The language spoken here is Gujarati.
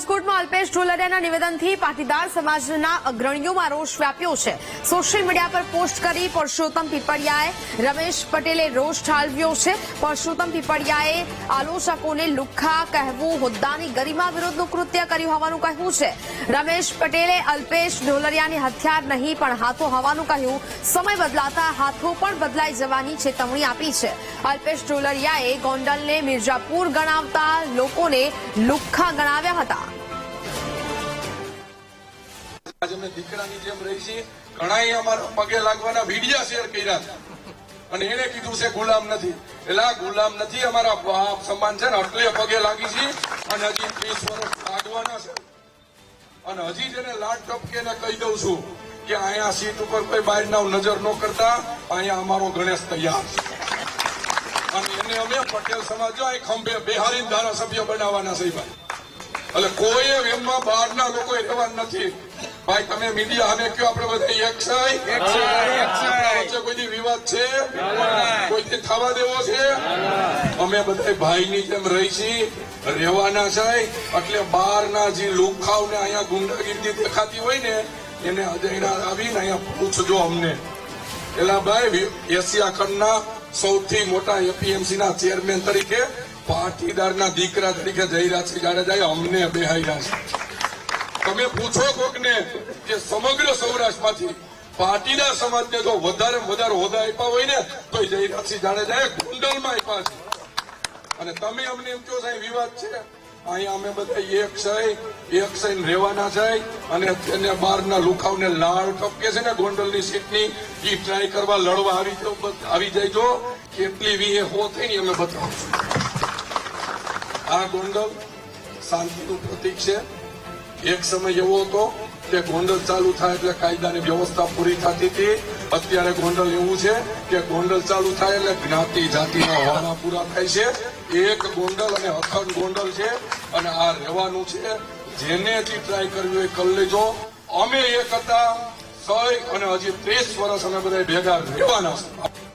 રાજકોટમાં અલ્પેશ ઢોલરિયાના નિવેદનથી પાટીદાર સમાજના અગ્રણીઓમાં રોષ વ્યાપ્યો છે। સોશિયલ મીડિયા પર પોસ્ટ કરી પરસોત્તમ પીપળિયાએ રમેશ પટેલે રોષ ઠાલવ્યો છે। પરસોત્તમ પીપળિયાએ આલોચકોને લુખ્ખા કહેવું હોદ્દાની ગરિમા વિરુદ્ધનું કૃત્ય કર્યું હોવાનું કહ્યું છે। રમેશ પટેલે અલ્પેશ ઢોલરિયાની હથિયાર નહીં પણ હાથો હોવાનું કહ્યું। સમય બદલાતા હાથો પણ બદલાઈ જવાની ચેતવણી આપી છે। અલ્પેશ ઢોલરિયાએ ગોંડલને મિર્જાપુર ગણાવતા લોકોને લુખ્ખા ગણાવ્યા હતા। आज अमे दीकरानी जेम रही छीए घणाए अमारा पगे लागवाना वीडियो शेर कर्या छे અને એને કીધું છે ગુલામ નથી એટલે આ ગુલામ નથી અમારા બાપ સમાન છે ને એટલે પગે લાગી છે અને હજી 30 વર્ષ લાગવાના છે અને હજી જેને લાડ ટપકે ને કહી દઉં છું કે અહીંયા સીટ ઉપર કોઈ બહારના નજર ન કરતા અહીંયા અમારો ગણેશ તૈયાર છે અને એને અમે પટેલ સમાજ જો અહીં ખંભે બિહારી ધારાસભ્ય બનાવવાના છે ભાઈ એટલે કોઈ એમમાં બહારના લોકો રહેવાના નથી ભાઈ તમે મીડિયા અમે કયો આપણે બધા એક કોઈ વિવાદ છે કોઈ થવા દેવો છે અમે બધા ભાઈની જેમ રહી છીએ રહેવાના છે એટલે બહારના જે લુખાવ ને અહીંયા ગુંડાગીરી દેખાતી હોય ને એને અજયના આવીને અહીંયા પૂછજો અમને એટલે ભાઈ એશિયા ખંડના સૌથી મોટા એપીએમસી ના ચેરમેન તરીકે પાટીદારના દીકરા તરીકે જયરાજસિંહ જાડેજાએ અમને બેહાર્યા છે। તમે પૂછો કોકને કે સમગ્ર સૌરાષ્ટ્રમાંથી પાટીદાર સમાજને જો વધારે હોદ્દા આપ્યા હોય ને તો જયરાજસિંહ જાડેજાએ ગોંડલમાં આપ્યા છે અને તમે અમને એમ કહો સાહેબ વિવાદ છે અહીંયા અમે બધા એક સહીને રહેવાના છે અને તેને બહારના લુખાવને લાળ ટપકે છે ને ગોંડલની સીટની એ ટ્રાય કરવા લડવા આવી જાય કેટલી વીએ હો થઈ ને અમે બતાવશું। આ ગોંડલ શાંતિનું પ્રતીક છે। એક સમય એવો હતો કે ગોંડલ ચાલુ થાય એટલે કાયદાની વ્યવસ્થા પૂરી થતી હતી। અત્યારે ગોંડલ એવું છે કે ગોંડલ ચાલુ થાય એટલે જ્ઞાતિ જાતિના વાળા પૂરા થાય છે। એક ગોંડલ અને અખંડ ગોંડલ છે અને આ રહેવાનું છે। જેને ટ્રાય કરવી હોય કરી લેજો। અમે એક હતા સહી અને હજી 30 વર્ષ અમે બધા ભેગા રહેવાના છે।